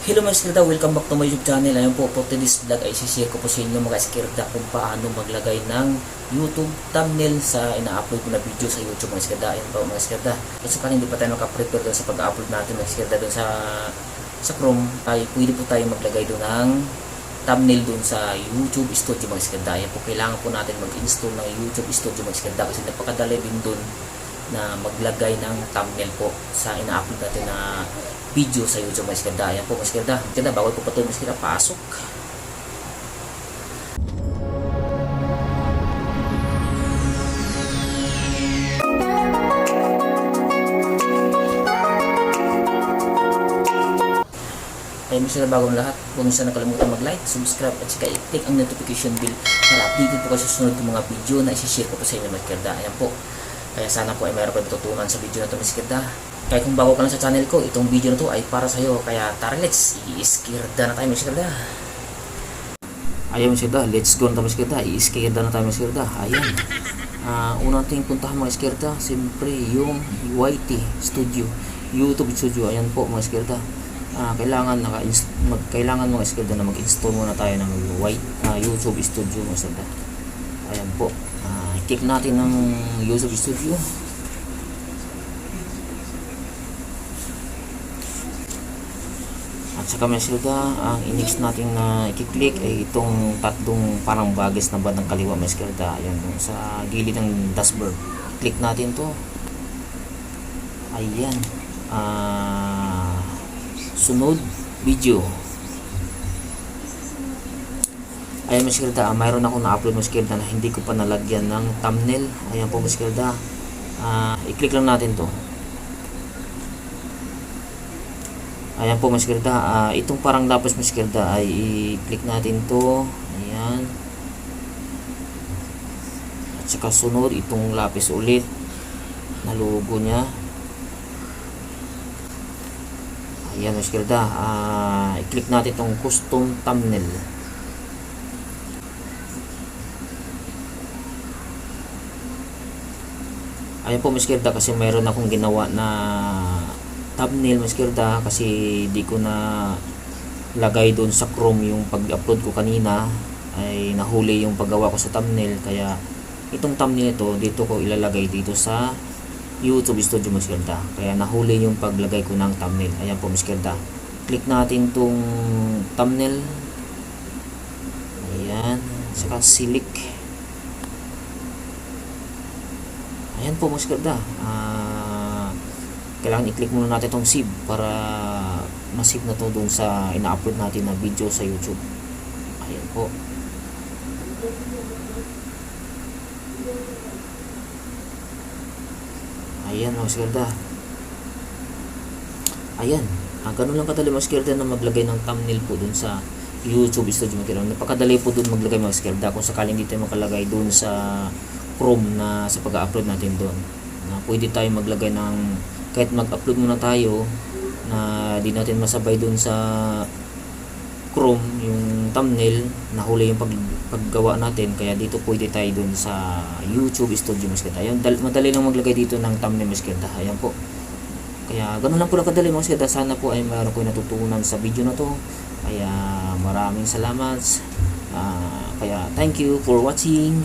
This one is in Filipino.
Hello mga skirda, welcome back to my YouTube channel. Ayun po, for today's vlog ay isishare ko po sa inyo mga skirda kung paano maglagay ng YouTube thumbnail sa ina-upload ko na video sa YouTube mga skirda. Ayun po mga skirda. Kung sakaling hindi pa tayo makaprepare doon sa pag-upload natin mga skirda doon sa Chrome, ay pwede po tayo maglagay doon ng thumbnail doon sa YouTube Studio mga skirda. Ayun po, kailangan po natin mag-install ng YouTube Studio mga skirda kasi napakadali din doon na maglagay ng thumbnail po sa ina-upload natin na video sa YouTube mga skirda. Ayan po mga skirda. Maganda, bawal po pa ito mga skirda. Pasok. Ayun mga skirda, bago ang lahat, kung minsan nakalimutan mag-like, subscribe at saka i-click ang notification bell para updated po kayo sa susunod ng mga video na isi-share ko po sa inyo mga skirda. Ayan po. Kaya sana po ay mayroon kayo matutunan sa video na ito mga skirda. Kaya kung bago ka lang sa channel ko, itong video na to ay para sa'yo. Kaya tara, let's i-skirda na tayo mga skirda. Ayan mga skirda, let's go na tayo mga skirda. I-skirda na tayo mga skirda. Ayan. Unang natin puntahan mga skirda, siyempre yung YT Studio, YouTube Studio. Ayan po mga skirda. Kailangan mga skirda na mag-install muna tayo ng YouTube Studio mga skirda. Ayan po. I-click natin ng YouTube Studio. At saka mga skirda, ang i-next natin na i-click ay itong tatlong parang bagis na bandang kaliwa mga skirda. Ayan, sa gilid ng dashboard. Click natin to. Ayan. Sunod video. Ayan mga skirda, mayroon ako na-upload mga skirda na hindi ko pa nalagyan ng thumbnail. Ayan po mga skirda. I-click lang natin to. Ayan po mga skirda, itong parang lapis mga skirda ay i-click natin to. Ayan. At saka sunod itong lapis ulit na logo nya. Ayan mga skirda, i-click natin itong custom thumbnail. Ayan po mga skirda, kasi mayroon akong ginawa na thumbnail mga skirda kasi di ko na lagay doon sa Chrome yung pag-upload ko kanina, ay nahuli yung paggawa ko sa thumbnail. Kaya itong thumbnail ito dito ko ilalagay dito sa YouTube Studio mga skirda, kaya nahuli yung paglagay ko ng thumbnail. Ayan po mga skirda, click natin tong thumbnail. Ayan, saka select. Ayan po mga skirda, kailangan i-click muna natin itong save para ma-save na to doon sa ina-upload natin na video sa YouTube. Ayan po. Ayan mga skirda. Ayan. Ganun lang kadali mga skirda na maglagay ng thumbnail po doon sa YouTube Studio mga skirda. Napakadali po doon maglagay mga skirda kung sakaling hindi tayo makalagay doon sa Chrome na sa pag-upload natin doon. Pwede tayo maglagay ng kahit mag-upload muna tayo na di natin masabay dun sa Chrome yung thumbnail, nahuli yung paggawa natin. Kaya dito pwede tayo dun sa YouTube Studio mga skirda. Ayun, madali lang maglagay dito ng thumbnail mga skirda. Ayan po. Kaya ganun lang po lang kadali mga skirda. Sana po ay mayroon ko natutunan sa video na to. Kaya maraming salamat. Kaya thank you for watching.